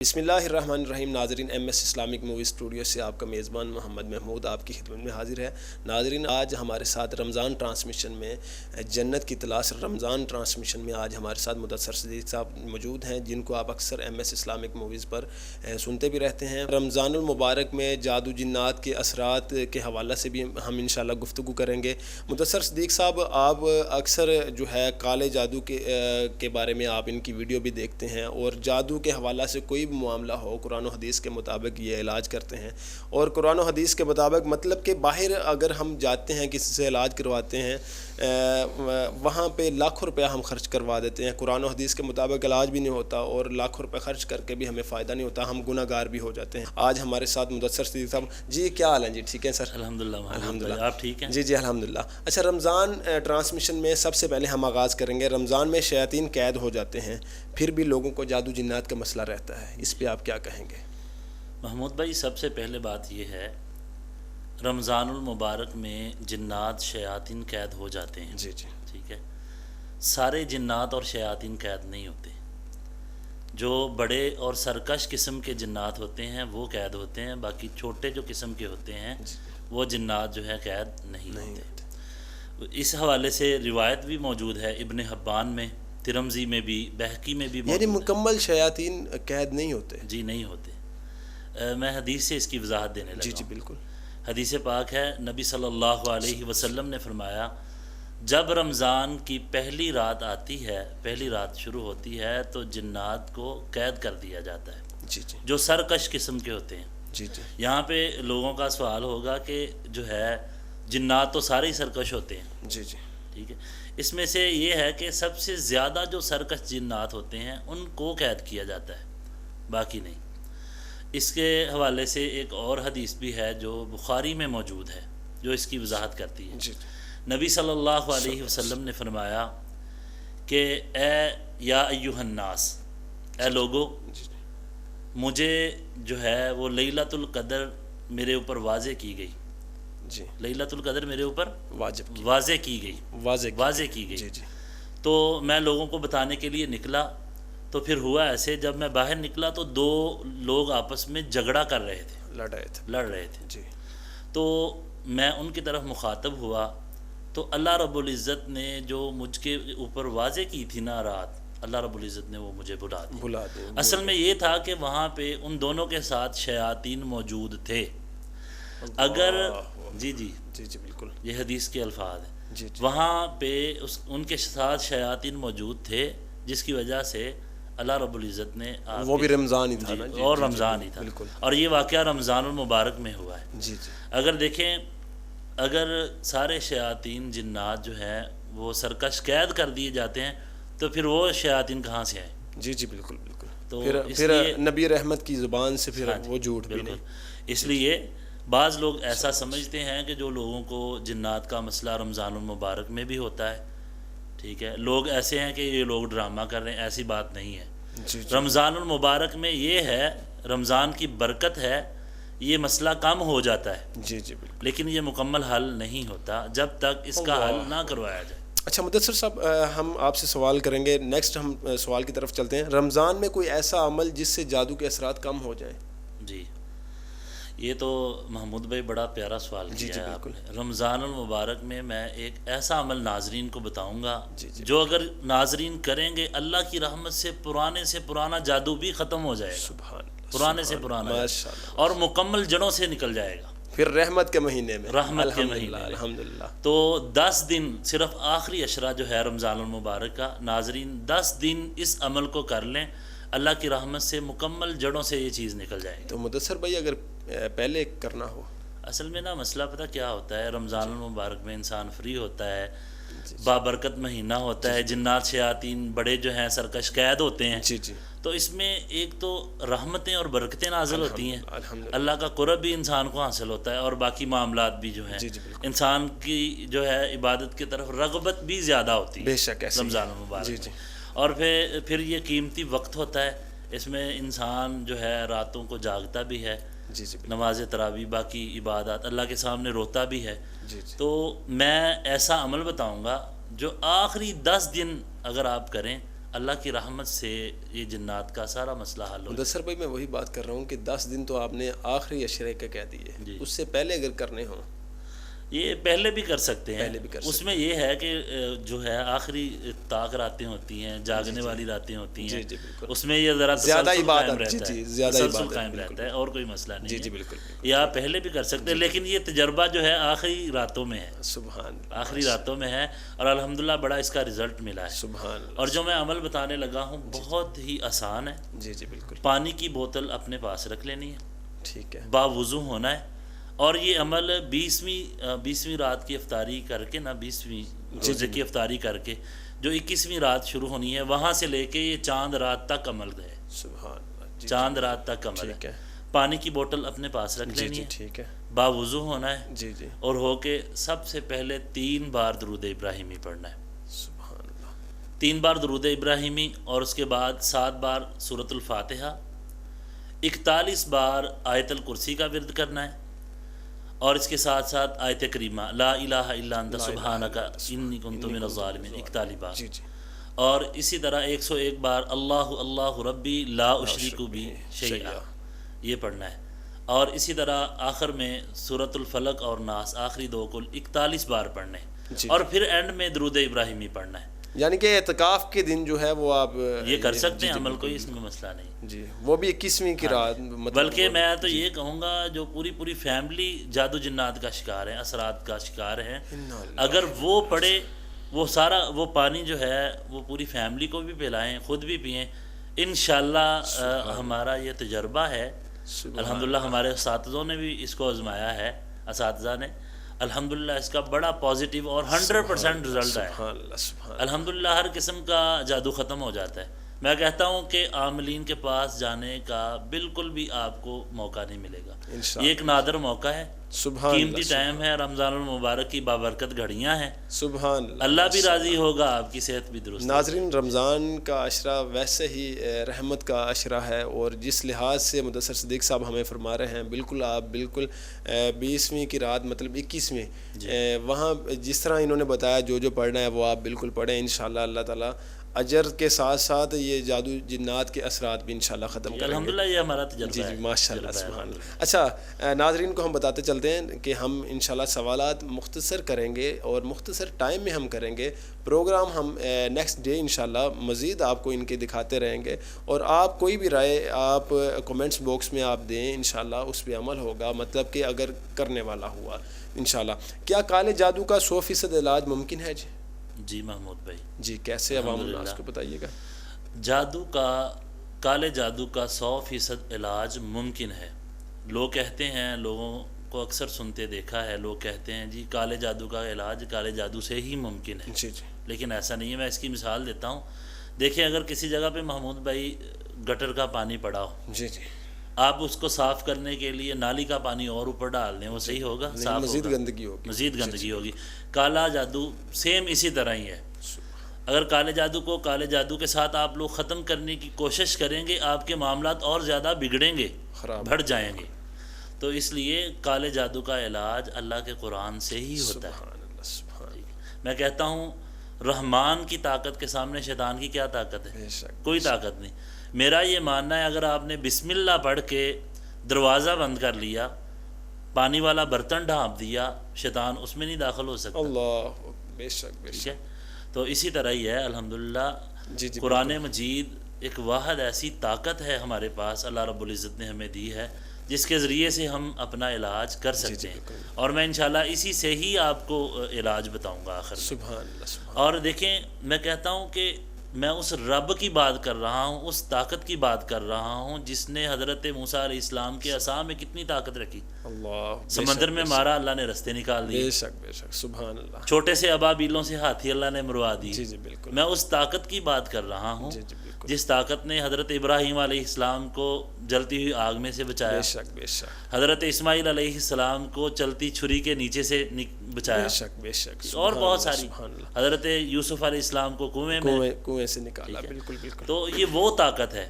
بسم اللہ الرحمن الرحیم۔ ناظرین، M S Islamic movie studio سے آپ کا میزبان محمد محمود آپ کی خدمت میں حاضر ہے۔ ناظرین، آج ہمارے ساتھ رمضان ٹرانسمیشن میں جنت کی تلاش رمضان ٹرانسمیشن میں آج ہمارے ساتھ مدثر صدیق صاحب موجود ہیں، جن کو آپ اکثر ایم ایس اسلامک موویز پر سنتے بھی رہتے ہیں۔ رمضان المبارک میں جادو جنات کے اثرات کے حوالے سے بھی ہم انشاءاللہ گفتگو کریں گے۔ مدثر صدیق صاحب، آپ اکثر جو ہے کالے جادو کے بارے میں آپ ان کی ویڈیو بھی دیکھتے ہیں، اور جادو کے حوالہ سے کوئی معاملہ ہو قرآن و حدیث کے مطابق یہ علاج کرتے ہیں، اور قرآن و حدیث کے مطابق مطلب کہ باہر اگر ہم جاتے ہیں کسی سے علاج کرواتے ہیں، وہاں پہ لاکھوں روپیہ ہم خرچ کروا دیتے ہیں، قرآن و حدیث کے مطابق علاج بھی نہیں ہوتا، اور لاکھوں روپے خرچ کر کے بھی ہمیں فائدہ نہیں ہوتا، ہم گناہ گار بھی ہو جاتے ہیں۔ آج ہمارے ساتھ مدثر صدیق صاحب جی، کیا حال ہیں جی؟ ٹھیک ہے سر؟ الحمدللہ، آپ ٹھیک ہیں؟ جی الحمدللہ۔ اچھا، رمضان ٹرانسمیشن میں سب سے پہلے ہم آغاز کریں گے۔ رمضان میں شیاطین قید ہو جاتے ہیں، پھر بھی لوگوں کو جادو جنات کا مسئلہ رہتا ہے، اس پہ آپ کیا کہیں گے؟ محمود بھائی، سب سے پہلے بات یہ ہے، رمضان المبارک میں جنات شیاطین قید ہو جاتے ہیں۔ جی جی، ٹھیک ہے، سارے جنات اور شیاطین قید نہیں ہوتے۔ جو بڑے اور سرکش قسم کے جنات ہوتے ہیں وہ قید ہوتے ہیں، باقی چھوٹے جو قسم کے ہوتے ہیں وہ جنات جو ہے قید نہیں ہوتے۔ اس حوالے سے روایت بھی موجود ہے ابن حبان میں، ترمذی میں بھی، بہقی میں بھی موجود یعنی ہے۔ مکمل شیاطین قید نہیں ہوتے؟ جی نہیں ہوتے۔ میں حدیث سے اس کی وضاحت دینے لگا جی جی ہوں۔ بالکل۔ حدیث پاک ہے، نبی صلی اللہ علیہ وسلم نے فرمایا، جب رمضان کی پہلی رات آتی ہے، پہلی رات شروع ہوتی ہے، تو جنات کو قید کر دیا جاتا ہے، جی جی جو سرکش قسم کے ہوتے ہیں۔ جی جی یہاں پہ لوگوں کا سوال ہوگا کہ جو ہے جنات تو سارے ہی سرکش ہوتے ہیں، جی جی ٹھیک ہے، اس میں سے یہ ہے کہ سب سے زیادہ جو سرکش جنات ہوتے ہیں ان کو قید کیا جاتا ہے، باقی نہیں۔ اس کے حوالے سے ایک اور حدیث بھی ہے جو بخاری میں موجود ہے، جو اس کی وضاحت کرتی ہے۔ جی نبی صلی اللہ علیہ وسلم نے فرمایا کہ اے یا ایھا الناس، اے لوگو، جی مجھے جو ہے وہ لیلۃ القدر میرے اوپر واضح کی گئی، جی، لیلۃ القدر میرے اوپر واجب کی، واضح کی گئی، واضح کی گئی۔ جی جی تو میں لوگوں کو بتانے کے لیے نکلا، تو پھر ہوا ایسے، جب میں باہر نکلا تو دو لوگ آپس میں جھگڑا کر رہے تھے، لڑ رہے تھے۔ جی تو میں ان کی طرف مخاطب ہوا، تو اللہ رب العزت نے جو مجھ کے اوپر واضح کی تھی نا رات، اللہ رب العزت نے وہ مجھے بلا دی۔ اصل میں یہ تھا کہ وہاں پہ ان دونوں کے ساتھ شیاطین موجود تھے۔ اگر جی جی جی جی بالکل، یہ حدیث کے الفاظ ہیں، جی جی وہاں پہ ان کے ساتھ شیاطین موجود تھے، جس کی وجہ سے اللہ رب العزت نے وہ بھی رمضان ہی تھا نا؟ اور رمضان ہی تھا، بالکل۔ اور یہ واقعہ رمضان المبارک میں ہوا ہے۔ جی جی اگر دیکھیں، اگر سارے شیاطین جنات جو ہیں وہ سرکش قید کر دیے جاتے ہیں، تو پھر وہ شیاطین کہاں سے آئیں؟ جی جی بالکل بالکل۔ تو پھر نبی رحمت کی زبان سے پھر وہ جھوٹ بھی بالکل۔ نہیں۔ اس لیے بعض لوگ ایسا سمجھتے ہیں کہ جو لوگوں کو جنات کا مسئلہ رمضان المبارک میں بھی ہوتا ہے، ٹھیک ہے، لوگ ایسے ہیں کہ یہ لوگ ڈرامہ کر رہے ہیں، ایسی بات نہیں ہے۔ جی رمضان المبارک میں یہ ہے، رمضان کی برکت ہے، یہ مسئلہ کم ہو جاتا ہے، جی جی بالکل۔ لیکن یہ مکمل حل نہیں ہوتا جب تک اس کا حل نہ کروایا جائے۔ اچھا مدثر صاحب، ہم آپ سے سوال کریں گے، نیکسٹ ہم سوال کی طرف چلتے ہیں۔ رمضان میں کوئی ایسا عمل جس سے جادو کے اثرات کم ہو جائیں؟ جی، یہ تو محمود بھائی بڑا پیارا سوال کیا ہے آپ نے۔ رمضان المبارک میں میں ایک ایسا عمل ناظرین کو بتاؤں گا جو اگر ناظرین کریں گے، اللہ کی رحمت سے پرانا جادو بھی ختم ہو جائے گا، سبحان اللہ، پرانے سے پرانا، اور مکمل جڑوں سے نکل جائے گا، پھر رحمت کے مہینے میں، رحمت کے مہینے میں۔ الحمدللہ۔ تو 10 دن، صرف آخری عشرہ جو ہے رمضان المبارک کا، ناظرین 10 دن اس عمل کو کر لیں، اللہ کی رحمت سے مکمل جڑوں سے یہ چیز نکل جائے گی۔ تو مدثر بھائی، اگر پہلے کرنا ہو؟ اصل میں نا مسئلہ پتہ کیا ہوتا ہے، رمضان المبارک میں انسان فری ہوتا ہے، بابرکت مہینہ ہوتا ہے، جنات شیاطین بڑے جو ہیں سرکش قید ہوتے ہیں، جی جی، تو اس میں ایک تو رحمتیں اور برکتیں نازل ہوتی ہیں، الحمدللہ، اللہ کا قرب بھی انسان کو حاصل ہوتا ہے، اور باقی معاملات بھی جو ہیں، انسان کی جو ہے عبادت کی طرف رغبت بھی زیادہ ہوتی ہے بے شک رمضان المبارک جی میں۔ جی، اور پھر یہ قیمتی وقت ہوتا ہے، اس میں انسان جو ہے راتوں کو جاگتا بھی ہے، جی جی نماز تراویح، باقی عبادات، اللہ کے سامنے روتا بھی ہے۔ جی جی، تو میں ایسا عمل بتاؤں گا جو آخری 10 دن اگر آپ کریں، اللہ کی رحمت سے یہ جنات کا سارا مسئلہ حل ہو مدثر بھائی میں وہی بات کر رہا ہوں کہ 10 دن تو آپ نے آخری عشرے کے کہہ دیے، جی۔ اس سے پہلے اگر کرنے ہوں یہ پہلے بھی کر سکتے ہیں، پہلے بھی کر اس میں یہ ہے کہ جو ہے آخری طاق راتیں ہوتی ہیں، جاگنے والی راتیں ہوتی ہیں، جی جی بالکل، اس میں یہ ذرا زیادہ تسلسل عبادت، قائم جی رہتا جی ہے، زیادہ تسلسل عبادت قائم بالکل، رہتا ہے اور کوئی مسئلہ نہیں جی ہے۔ جی بالکل بالکل، یا پہلے بھی کر سکتے ہیں، لیکن یہ تجربہ جو ہے آخری راتوں میں ہے، سبحان اللہ، آخری راتوں میں ہے، اور الحمدللہ بڑا اس کا رزلٹ ملا ہے۔ سبحان اللہ، اور جو میں عمل بتانے لگا ہوں بہت ہی آسان ہے۔ جی جی بالکل، پانی کی بوتل اپنے پاس رکھ لینی ہے، ٹھیک ہے، باوضو ہونا ہے، اور یہ عمل 20ویں رات کی افطاری کر کے نا، 20ویں روزے کی افطاری کر کے جو 21ویں رات شروع ہونی ہے وہاں سے لے کے یہ چاند رات تک عمل ہے، سبحان اللہ، جی چاند رات تک عمل ٹھیک ہے۔ ہے، پانی کی بوتل اپنے پاس رکھ جی لینی جی ہے، ٹھیک ہے، باوضو ہونا ہے، جی جی، اور ہو کے سب سے پہلے 3 بار درود ابراہیمی پڑھنا ہے، سبحان اللہ، 3 بار درود ابراہیمی، اور اس کے بعد 7 بار سورۃ الفاتحہ، 41 بار آیت الکرسی کا ورد کرنا ہے، اور اس کے ساتھ ساتھ آیت کریمہ لا الہ الا انت سبحانک انی کنت من الظالمین 41 بار، جی جی، اور اسی طرح 101 بار اللہ اللہ ربی لا اشرک بی شیئا یہ پڑھنا ہے، اور اسی طرح آخر میں سورۃ الفلق اور ناس آخری 2 کل 41 بار پڑھنے ہیں، جی، اور پھر اینڈ میں درود ابراہیمی پڑھنا ہے۔ یعنی کہ اعتکاف کے دن جو ہے وہ آپ یہ کر سکتے ہیں عمل، کوئی اس میں مسئلہ نہیں، جی، وہ بھی 21ویں کی رات، مطلب بلکہ میں تو یہ کہوں گا جو پوری فیملی جادو جنات کا شکار ہے، اثرات کا شکار ہے، اگر وہ پڑھے، وہ پانی جو ہے وہ پوری فیملی کو بھی پلائیں، خود بھی پئیں، انشاءاللہ ہمارا یہ تجربہ ہے، الحمدللہ ہمارے اساتذوں نے بھی اس کو آزمایا ہے، اساتذہ نے الحمدللہ اس کا بڑا پازیٹیو اور 100% رزلٹ ہے، سبحان اللہ، سبحان اللہ، الحمدللہ ہر قسم کا جادو ختم ہو جاتا ہے۔ میں کہتا ہوں کہ عاملین کے پاس جانے کا بالکل بھی آپ کو موقع نہیں ملے گا، انشاءاللہ، یہ ایک نادر موقع ہے، سبحان قیمتی اللہ، ٹائم ہے، رمضان المبارک کی بابرکت گھڑیاں ہیں، سبحان اللہ، اللہ بھی راضی ہوگا، آپ کی صحت بھی درست ہوگی۔ ناظرین، رمضان کا عشرہ ویسے ہی رحمت کا عشرہ ہے، اور جس لحاظ سے مدثر صدیق صاحب ہمیں فرما رہے ہیں، بالکل آپ بالکل 20ویں کی رات مطلب 21ویں وہاں جس طرح انہوں نے بتایا جو پڑھنا ہے وہ آپ بالکل پڑھیں، انشاءاللہ اللہ تعالیٰ اجر کے ساتھ ساتھ یہ جادو جنات کے اثرات بھی انشاءاللہ ختم کریں گے۔ الحمدللہ یہ ہمارا تجربہ جی ہے، جی ماشاءاللہ، تجربہ ہے سبحان اللہ۔ اچھا ناظرین کو ہم بتاتے چلتے ہیں کہ ہم انشاءاللہ سوالات مختصر کریں گے، اور مختصر ٹائم میں ہم کریں گے پروگرام، ہم نیکسٹ ڈے انشاءاللہ مزید آپ کو ان کے دکھاتے رہیں گے، اور آپ کوئی بھی رائے آپ کمنٹس باکس میں آپ دیں، انشاءاللہ اس پہ عمل ہوگا، مطلب کہ اگر کرنے والا ہوا انشاءاللہ۔ کیا کالے جادو کا 100% علاج ممکن ہے؟ جی محمود بھائی، جی، کیسے عوام الناس کو بتائیے گا؟ کالے جادو کا 100% علاج ممکن ہے۔ لوگ کہتے ہیں، لوگوں کو اکثر سنتے دیکھا ہے، لوگ کہتے ہیں جی کالے جادو کا علاج کالے جادو سے ہی ممکن ہے، جی جی، لیکن ایسا نہیں ہے۔ میں اس کی مثال دیتا ہوں، دیکھیں اگر کسی جگہ پہ محمود بھائی گٹر کا پانی پڑا ہو، جی جی، آپ اس کو صاف کرنے کے لیے نالی کا پانی اور اوپر ڈال دیں، وہ صحیح ہوگا؟ صاف مزید ہوگا؟ گندگی ہوگی، مزید گندگی ہوگی۔ کالا جادو سیم اسی طرح ہی ہے، اگر کالے جادو کو کالے جادو کے ساتھ آپ لوگ ختم کرنے کی کوشش کریں گے، آپ کے معاملات اور زیادہ بگڑیں گے، خراب بڑھ جائیں گے۔ تو اس لیے کالے جادو کا علاج اللہ کے قرآن سے ہی ہوتا ہے۔ سبحان اللہ، سبحان اللہ، میں کہتا ہوں رحمان کی طاقت کے سامنے شیطان کی کیا طاقت ہے؟ بے شک، کوئی طاقت نہیں۔ میرا یہ ماننا ہے اگر آپ نے بسم اللہ پڑھ کے دروازہ بند کر لیا، پانی والا برتن ڈھانپ دیا، شیطان اس میں نہیں داخل ہو سکتا، اللہ، بے شک، بے ٹھیک شک، ہے؟ تو اسی طرح ہی ہے الحمدللہ، جی جی، قرآن مجید ایک واحد ایسی طاقت ہے ہمارے پاس، اللہ رب العزت نے ہمیں دی ہے، جس کے ذریعے سے ہم اپنا علاج کر سکتے ہیں، اور میں انشاءاللہ اسی سے ہی آپ کو علاج بتاؤں گا آخر میں۔ سبحان اللہ، سبحان اور دیکھیں، میں کہتا ہوں کہ میں اس رب کی بات کر رہا ہوں، اس طاقت کی بات کر رہا ہوں جس نے حضرت موسیٰ علیہ السلام کے عصا میں کتنی طاقت رکھی، اللہ، بے سمندر شک، میں مارا، اللہ نے رستے نکال دیے، بے شک، بے شک، سبحان اللہ، چھوٹے سے ابابیلوں سے ہاتھی اللہ نے مروا دی۔ جی جی بالکل، میں اس طاقت کی بات کر رہا ہوں جی جی بالکل، جس طاقت نے حضرت ابراہیم علیہ السلام کو جلتی ہوئی آگ میں سے بچایا، بے شک، بے شک، حضرت اسماعیل علیہ السلام کو چلتی چھری کے نیچے سے بچایا، بے شک، بے شک، اور سبحان بہت اللہ، ساری، سبحان اللہ، حضرت یوسف علیہ السلام کو کنویں میں، کنویں سے نکالا، بالکل بالکل۔ تو یہ وہ طاقت ہے۔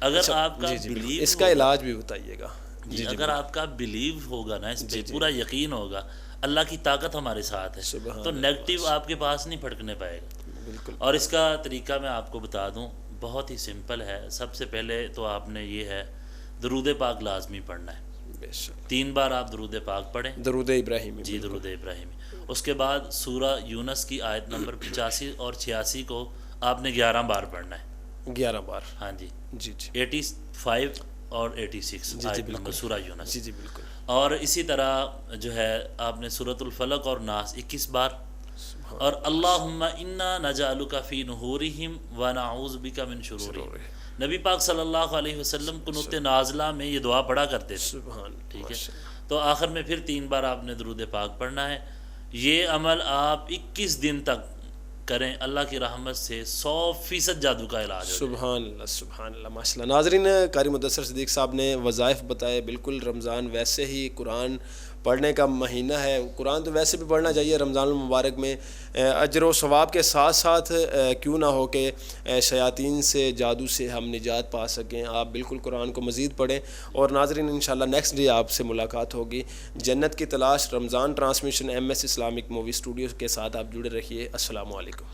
اگر اچھا، آپ کا جی جی بالکل، بلیو اس کا علاج بھی بتائیے گا۔ جی اگر آپ کا بلیو ہوگا نا، اس پہ جی جی، پورا یقین ہوگا، اللہ کی طاقت ہمارے ساتھ ہے، سبحان تو اللہ، نیگیٹو آپ کے پاس نہیں پھٹکنے پائے گا۔ بالکل. اور اس کا طریقہ میں آپ کو بتا دوں، بہت ہی سمپل ہے. سب سے پہلے تو آپ نے یہ ہے درود پاک لازمی پڑھنا ہے. بے شک. 3 بار آپ درود پاک پڑھیں. درود ابراہیمی. جی درود ابراہیمی. اس کے بعد سورہ یونس کی آیت نمبر 85 اور 86 کو آپ نے 11 بار پڑھنا ہے. 11 بار. ہاں جی. جی جی 85 اور 86 آیت نمبر سورہ یونس. جی جی بالکل. اور اسی طرح جو ہے آپ نے سورۃ الفلق اور ناس 21 بار. اور اللہم انا نجعلک فی نحورہم ونعوذ بک من شرورہم. نبی پاک صلی اللہ علیہ وسلم قنوت نازلہ میں یہ دعا پڑھا کرتے تھے. سبحان. ٹھیک ہے. تو آخر میں پھر 3 بار آپ نے درود پاک پڑھنا ہے. یہ عمل آپ 21 دن تک کریں، اللہ کی رحمت سے 100% جادو کا علاج ہو جائے. سبحان اللہ سبحان اللہ ماشاء اللہ. ناظرین، قاری مدثر صدیق صاحب نے وظائف بتائے. بالکل رمضان ویسے ہی قرآن پڑھنے کا مہینہ ہے. قرآن تو ویسے بھی پڑھنا چاہیے رمضان المبارک میں. اجر و ثواب کے ساتھ ساتھ کیوں نہ ہو کہ شیاطین سے، جادو سے ہم نجات پا سکیں. آپ بالکل قرآن کو مزید پڑھیں. اور ناظرین انشاءاللہ نیکسٹ ڈے آپ سے ملاقات ہوگی. جنت کی تلاش Ramzan transmission MS Islamic movie studio کے ساتھ آپ جڑے رہیے. السلام علیکم.